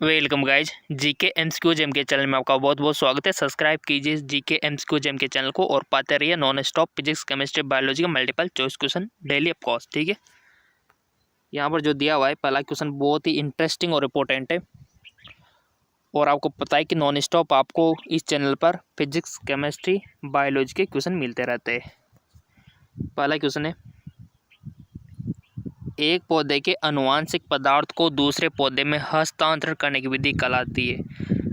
Welcome guys GK MCQ gem के channel में आपका बहुत बहुत स्वागत है। सब्सक्राइब कीजिए जीके एमसीक्यू जेम के चैनल को और पाते रहिए non stop physics chemistry biology का multiple choice question daily of course. ठीक है, यहाँ पर जो दिया हुआ है पहला क्वेश्चन बहुत ही इंटरेस्टिंग और इम्पोर्टेंट है और आपको पता है कि नॉन स्टॉप आपको इस चैनल पर फिजिक्स केमिस्ट्री बायोलॉजी के क्वेश्चन मिलते रहते हैं। पहला क्वेश्चन है, एक पौधे के आनुवांशिक पदार्थ को दूसरे पौधे में हस्तांतरण करने की विधि कहलाती है।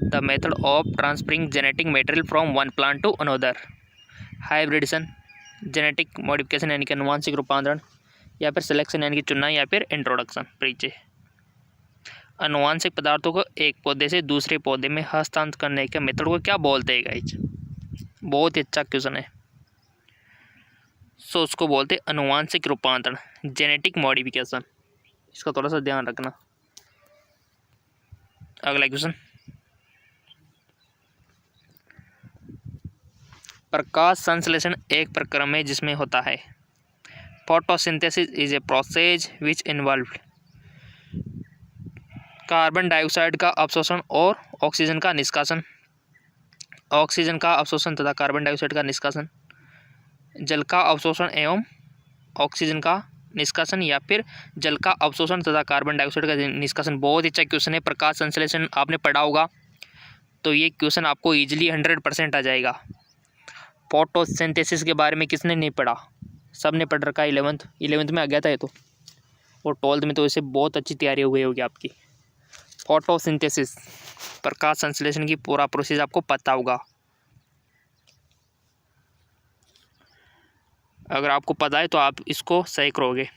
The method of transferring genetic material from one plant to another. Hybridization, genetic modification यानी कि आनुवांशिक रूपांतरण, या फिर सिलेक्शन यानी कि चुनना, या फिर इंट्रोडक्शन परिचय। आनुवांशिक पदार्थों को एक पौधे से दूसरे पौधे में हस्तांतरण करने के मेथड को क्या बोलते हैं गाइज? बहुत ही अच्छा क्वेश्चन है। सो उसको बोलते हैं आनुवांशिक रूपांतरण, जेनेटिक मॉडिफिकेशन। इसका थोड़ा सा ध्यान रखना। अगला क्वेश्चन, प्रकाश संश्लेषण एक प्रक्रिया है जिसमें होता है photosynthesis is a process which involve carbon dioxide का अवशोषण और ऑक्सीजन का निष्कासन, ऑक्सीजन का अवशोषण तथा कार्बन डाइऑक्साइड का निष्कासन, जल का अवशोषण एवं ऑक्सीजन का निष्कासन, या फिर जल का अवशोषण तथा कार्बन डाइऑक्साइड का निष्कासन। बहुत ही अच्छा क्वेश्चन है। प्रकाश संश्लेषण आपने पढ़ा होगा तो ये क्वेश्चन आपको इजीली 100% आ जाएगा। फोटोसिंथेसिस के बारे में किसने नहीं पढ़ा? सब ने पढ़ रखा है। 11th में आ गया था ये तो, और 12th में तो इसे बहुत अच्छी तैयारी हो गई होगी आपकी। फोटोसिंथेसिस, प्रकाश संश्लेषण की पूरा प्रोसेस आपको पता होगा। अगर आपको पता है तो आप इसको सही करोगे।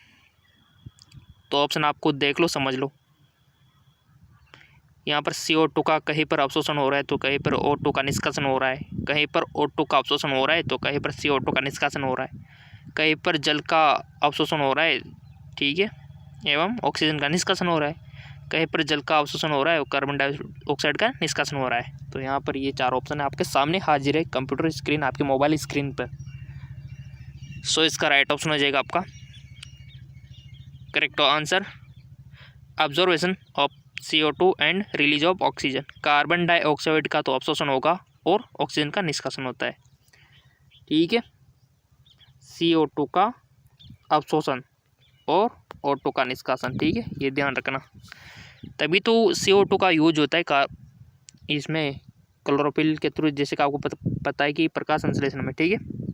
तो ऑप्शन आपको देख लो, समझ लो। यहाँ पर CO2 का कहीं पर अवशोषण हो रहा है तो कहीं पर O2 का निष्कासन हो रहा है, कहीं पर O2 का अवशोषण हो रहा है तो कहीं पर CO2 का निष्कासन हो रहा है, कहीं पर जल का अवशोषण हो रहा है, ठीक है, एवं ऑक्सीजन का निष्कासन हो रहा है, कहीं पर जल का अवशोषण हो रहा है और कार्बन डाइऑक्साइड का निष्कासन हो रहा है। तो यहाँ पर ये चार ऑप्शन आपके सामने हाजिर है कंप्यूटर स्क्रीन, आपके मोबाइल स्क्रीन पर। सो इसका राइट ऑप्शन हो जाएगा आपका correct answer observation of CO2 and release of oxygen. Carbon dioxide का तो अवशोषण होगा और ऑक्सीजन का निष्कासन होता है, ठीक है। CO2 का अवशोषण और O2 का निष्कासन, ठीक है, ये ध्यान रखना। तभी तो CO2 का यूज होता है इसमें क्लोरोफिल के थ्रू, जैसे कि आपको पता है कि प्रकाश संश्लेषण में, ठीक है।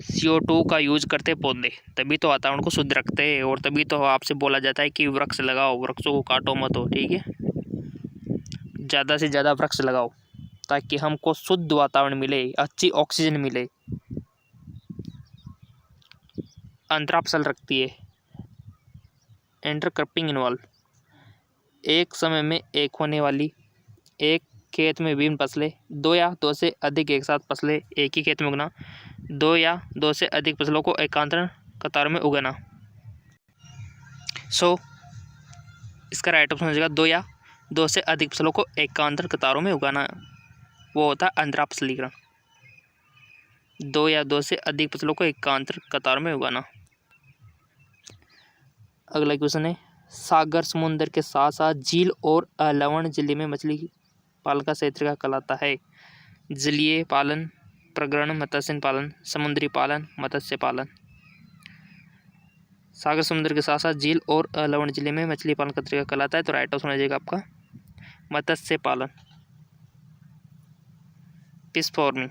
CO2 का यूज करते पौधे, तभी तो वातावरण को शुद्ध रखते हैं और तभी तो आपसे बोला जाता है कि वृक्ष लगाओ, वृक्षों को काटो मत हो, ठीक है। ज़्यादा से ज़्यादा वृक्ष लगाओ ताकि हमको शुद्ध वातावरण मिले, अच्छी ऑक्सीजन मिले। अंतराफसल रखती है, इंटरक्रॉपिंग इन्वॉल्व, एक समय में एक होने वाली, एक खेत में विभिन्न फसलें, दो या दो से अधिक एक साथ फसलें एक ही खेत में उगना, दो या दो से अधिक फसलों को एकांतर कतारों में उगाना। सो इसका राइट ऑप्शन हो जाएगा दो या दो से अधिक फसलों को एकांतर कतारों में उगाना, वो होता है अंतराफसलीकरण। दो या दो से अधिक फसलों को एकांतर कतारों में उगाना। अगला क्वेश्चन है, सागर समुद्र के साथ साथ झील और लवण जिले में मछली पालन का क्षेत्र का कहलाता है। जलीय पालन, प्रग्रहण, मत्स्य पालन, समुद्री पालन, मत्स्य पालन। सागर समुद्र के साथ साथ झील और लवण जिले में मछली पालन का तरीका कहलाता है। तो राइट ऑप्शन हो जाएगा आपका मत्स्य पालन, फिश फार्मिंग।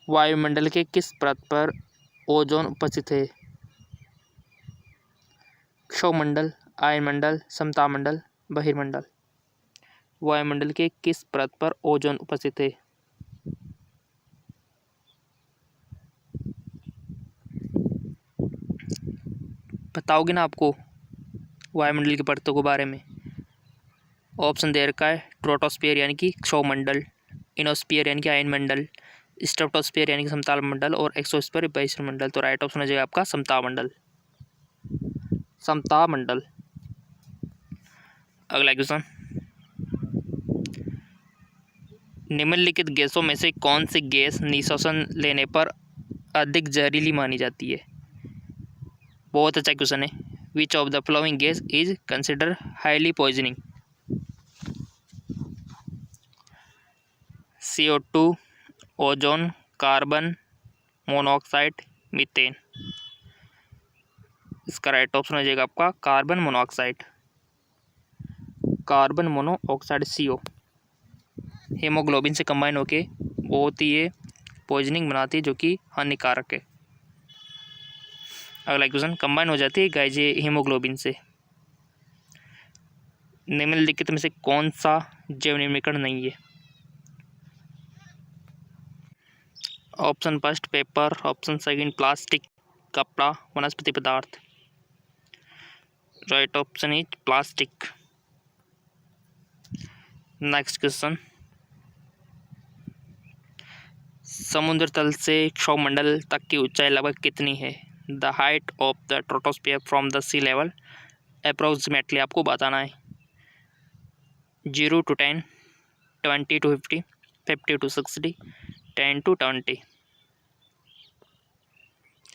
वायुमंडल के किस परत पर ओजोन उपस्थित है? क्षोभमंडल, आयनमंडल, समतापमंडल, बहिर्मंडल। वायुमंडल के किस परत पर ओजोन उपस्थित है? बताओगे ना आपको वायुमंडल की परतों के बारे में? ऑप्शन दे रखा है ट्रोटोस्फीयर यानी कि क्षोभमंडल, इनोस्फीयर यानी कि आयनमंडल, स्ट्रेटोस्फीयर यानी कि समतापमंडल, और एक्सोस्फीयर बहिर्मंडल। तो राइट ऑप्शन हो जाएगा आपका समतापमंडल, समतापमंडल। अगला क्वेश्चन, निम्नलिखित गैसों में से कौन सी गैस निःश्वासन लेने पर अधिक जहरीली मानी जाती है? बहुत अच्छा क्वेश्चन है। Which of the flowing gas is consider highly poisoning? CO2, ozone, carbon monoxide, methane. इसका राइट ऑप्शन हो जाएगा आपका carbon monoxide. Carbon monoxide CO haemoglobin से कंबाइन होके बहुत ही ये पॉइजनिंग बनाती है, जो कि हानिकारक है। अगला क्वेश्चन, कंबाइन हो जाती है गाइस ये हीमोग्लोबिन से। निम्नलिखित में से कौन सा जैव निम्नीकरण नहीं है? Option first paper, option second plastic, कपड़ा, वनस्पति पदार्थ। Right option is plastic. Next question, समुद्र तल से क्षोभमंडल तक की ऊंचाई लगभग कितनी है? The height of the troposphere from the sea level approximately आपको बताना है। 0 to 10, 20 to 50, 50 to 60, 10 to 20।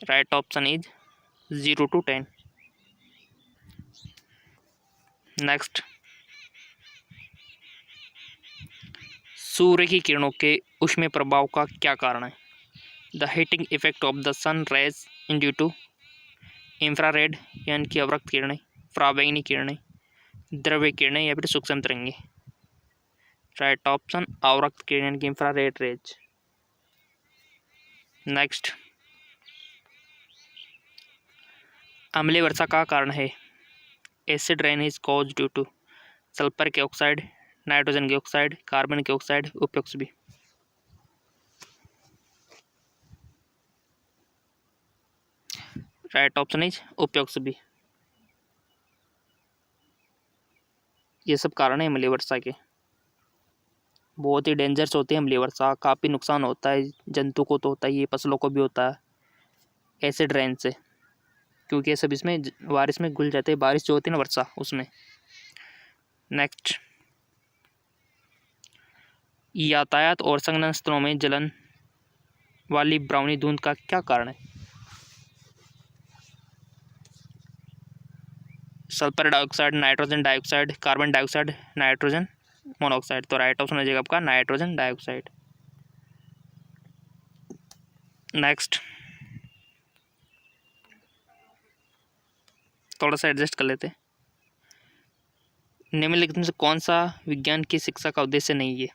Right option is 0 to 10। Next, सूर्य की किरणों के ऊष्मीय प्रभाव का क्या कारण है? The heating effect of the sun rays in due to infrared यानी कि अवरक्त किरणें, पराबैंगनी किरणें, द्रव्य किरणें या फिर सूक्ष्म तरंगें। राइट ऑप्शन अवरक्त किरण यानी कि इंफ्रारेड रेज। नेक्स्ट, अम्लीय वर्षा का कारण है? Acid rain is cause due two sulphur के ऑक्साइड, नाइट्रोजन के ऑक्साइड, कार्बन के ऑक्साइड, उपयुक्त भी। राइट ऑप्शन इज उपयुक्त भी। ये सब कारण है अम्लीय वर्षा के। बहुत ही डेंजरस होती है अम्लीय वर्षा, काफ़ी नुकसान होता है जंतु को तो होता ही है, फसलों को भी होता है एसिड रेन से, क्योंकि ये सब इसमें बारिश में घुल जाते हैं, बारिश जो होती है ना वर्षा उसमें। नेक्स्ट, यातायात और संघनन स्थलों में जलन वाली ब्राउनी धुंध का क्या कारण है? Sulphur dioxide, nitrogen dioxide, carbon dioxide, nitrogen monoxide. तो राइट ऑप्शन हो जाएगा आपका नाइट्रोजन डाइऑक्साइड। नेक्स्ट, थोड़ा सा एडजस्ट कर लेते हैं। निम्नलिखित में से कौन सा विज्ञान की शिक्षा का उद्देश्य नहीं है?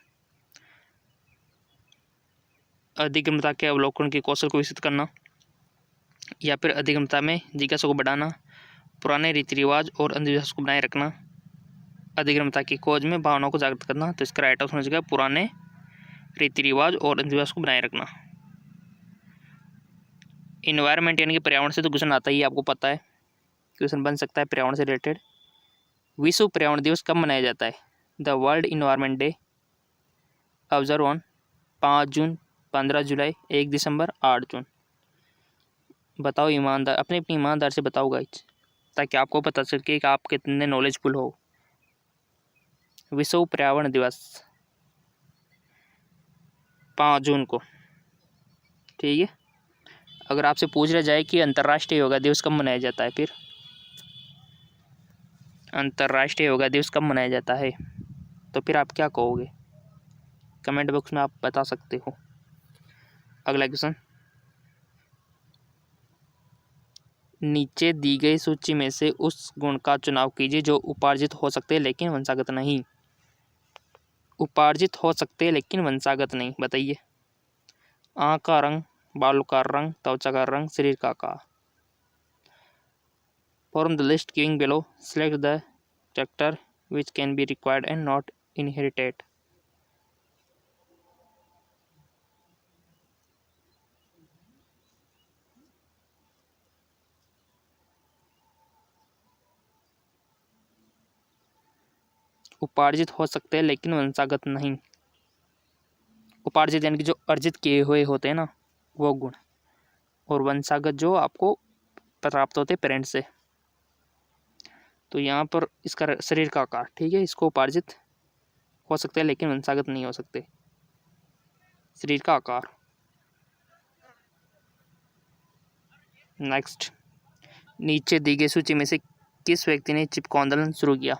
अधिगम्यता के अवलोकन के कौशल को विकसित करना, या फिर अधिगम्यता में जिज्ञासा को बढ़ाना, पुराने रीति रिवाज और अंधविश्वास को बनाए रखना, अधिगम्यता की खोज में भावनाओं को जागृत करना। तो इसका राइट ऑप्शन हो जाएगा पुराने रीति रिवाज और अंधविश्वास को बनाए रखना। इन्वायरमेंट यानी कि पर्यावरण से तो क्वेश्चन आता ही, आपको पता है क्वेश्चन बन सकता है पर्यावरण से रिलेटेड। विश्व पर्यावरण दिवस कब मनाया जाता है? The world environment day observe on 5 जून, 15 जुलाई, 1 दिसंबर, 8 जून। बताओ ईमानदार, अपनी अपनी ईमानदार से बताओ गाइज, ताकि आपको पता चले कि आप कितने नॉलेजफुल हो। विश्व पर्यावरण दिवस 5 जून को, ठीक है। अगर आपसे पूछ रहा जाए कि अंतर्राष्ट्रीय योगा दिवस कब मनाया जाता है, फिर अंतर्राष्ट्रीय योगा दिवस कब मनाया जाता है, तो फिर आप क्या कहोगे? कमेंट बॉक्स में आप बता सकते हो। अगला क्वेश्चन, नीचे दी गई सूची में से उस गुण का चुनाव कीजिए जो उपार्जित हो सकते हैं लेकिन वंशागत नहीं। उपार्जित हो सकते हैं लेकिन वंशागत नहीं, बताइए। आँख का रंग, बालों का रंग, त्वचा का रंग, शरीर का आकार। From the list given below, select the factor which can be required and not inherited. उपार्जित हो सकते हैं लेकिन वंशागत नहीं। उपार्जित यानी कि जो अर्जित किए हुए होते हैं ना वो गुण, और वंशागत जो आपको प्राप्त होते हैं पेरेंट्स से। तो यहाँ पर इसका शरीर का आकार, ठीक है, इसको उपार्जित हो सकते हैं लेकिन वंशागत नहीं हो सकते। शरीर का आकार। नेक्स्ट, नीचे दी गई सूची में से किस व्यक्ति ने चिपको आंदोलन शुरू किया?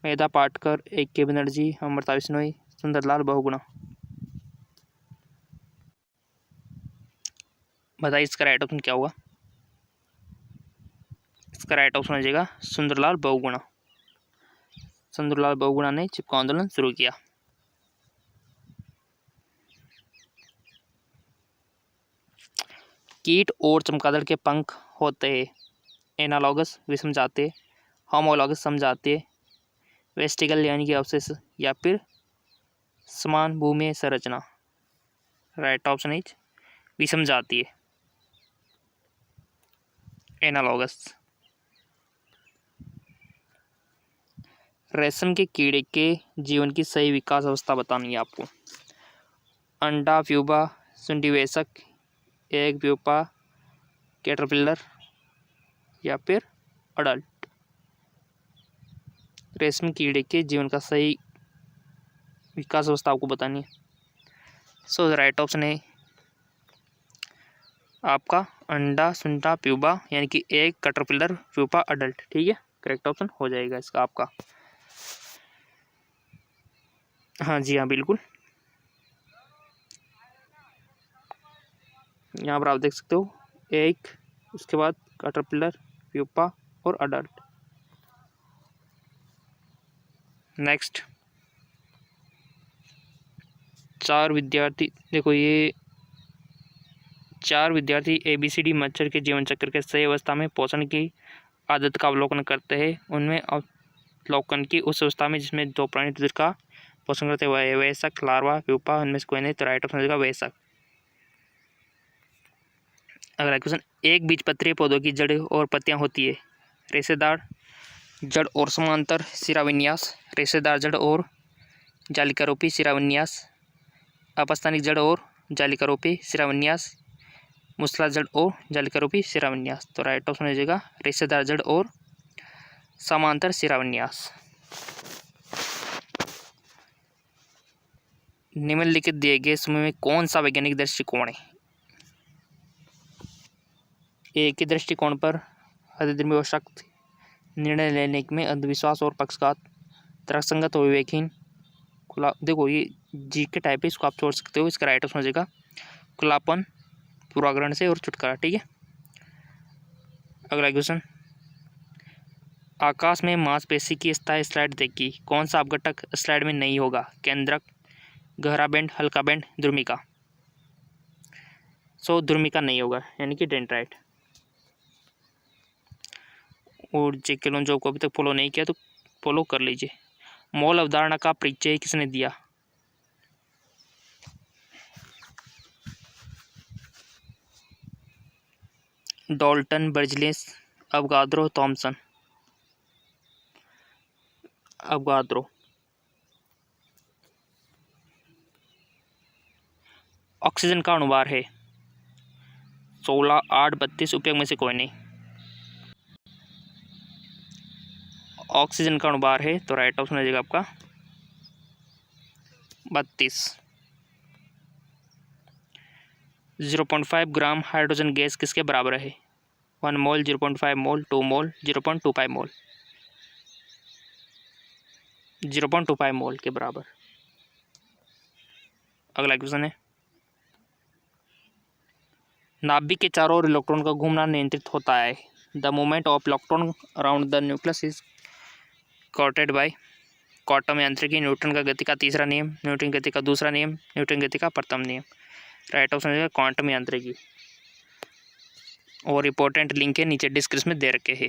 मेधा पाटकर, A.K. बनर्जी, अमृता बिश्नोई, सुंदरलाल बहुगुणा। बताइए इसका राइट ऑप्शन क्या होगा? इसका राइट ऑप्शन हो जाएगा सुंदरलाल बहुगुणा। सुंदरलाल बहुगुणा ने चिपको आंदोलन शुरू किया। कीट और चमगादड़ के पंख होते हैं एनालॉगस विषम जातीय, होमोलॉगस समजातीय, वेस्टिकल यानी कि अवशेष, या फिर समान भूमि संरचना। राइट ऑप्शन इज विषम जातीय, एनालॉगस। रेशम के कीड़े के जीवन की सही विकास अवस्था बतानी है आपको। अंडा, प्यूपा, सुंडिवेशक, एग, प्यूपा, कैटरपिलर, या फिर अडल्ट। रेशम कीड़े के जीवन का सही विकास अवस्था आपको बतानी है। सो राइट ऑप्शन है आपका अंडा, सुंडा, प्यूपा यानी कि एग, कैटरपिलर, प्यूपा, अडल्ट। ठीक है, करेक्ट ऑप्शन हो जाएगा इसका आपका। हाँ जी हाँ, बिल्कुल। यहाँ पर आप देख सकते हो एग, उसके बाद कैटरपिलर, प्यूपा और अडल्ट। नेक्स्ट, 4 विद्यार्थी, देखो ये 4 विद्यार्थी ABCD मच्छर के जीवन चक्र के सही अवस्था में पोषण की आदत का अवलोकन करते हैं। उनमें अवलोकन की उस अवस्था में जिसमें 2 प्राणी दूसरे का पोषण करते हुए वयस्क, लार्वा, प्यूपा, उनमें से कोई नहीं, तो राइट ऑप्शन होगा वयस्क। अगला क्वेश्चन, एक बीजपत्रीय पौधों की जड़ और पत्तियां होती है रेशेदार जड़ और समांतर शिराविन्यास, रेशेदार जड़ और जालिकारूपी शिराविन्यास, अपस्थानिक जड़ और जालिकारूपी शिराविन्यास, मूसला जड़ और जालिकारूपी शिराविन्यास। तो राइट ऑप्शन हो जाएगा रेशेदार जड़ और समांतर शिराविन्यास। निम्नलिखित दिए गए समूह में कौन सा वैज्ञानिक दृष्टिकोण है? एक ही दृष्टिकोण पर अधिधर्मी और सख्त, निर्णय लेने में अंधविश्वास और पक्षपात, तर्कसंगत और विवेकहीन, खुला। देखो ये जी के टाइप है, इसको आप छोड़ सकते हो। इसका राइट ऑप्शन हो जाएगा खुलापन, पूर्वाग्रहण से और छुटकारा। ठीक है, अगला क्वेश्चन, आकाश में मांसपेशी की स्थायी स्लाइड देखी, कौन सा अपघटक स्लाइड में नहीं होगा? केंद्रक, गहरा बैंड, हल्का बैंड, ध्रुमिका। सो ध्रुमिका नहीं होगा यानी कि डेंड्राइट। और जेके लोंजो को अभी तक फॉलो नहीं किया तो फॉलो कर लीजिए। मोल अवधारणा का परिचय किसने दिया? Dalton, Berzelius, Avogadro, Thomson. Avogadro. Oxygen का अणुभार है 16, 8, 32, उपयोग में से कोई नहीं। ऑक्सीजन का अणुभार है तो राइट ऑप्शन हो जाएगा आपका 32। 0.5 ग्राम हाइड्रोजन गैस किसके बराबर है? 1 मोल, 0.5 मोल, 2 मोल, 0.25 मोल। 0.25 मोल के बराबर। अगला क्वेश्चन है, नाभिक के चारों ओर इलेक्ट्रॉन का घूमना नियंत्रित होता है। The movement of electron around the nucleus is courted by quantum यांत्रिकी, न्यूटन का गति का तीसरा नियम, न्यूटन गति का दूसरा नियम, न्यूटन गति का प्रथम नियम। राइट ऑप्शन है क्वांटम यांत्रिकी। और इंपॉर्टेंट लिंक है नीचे डिस्क्रिप्शन में दे रखे हैं।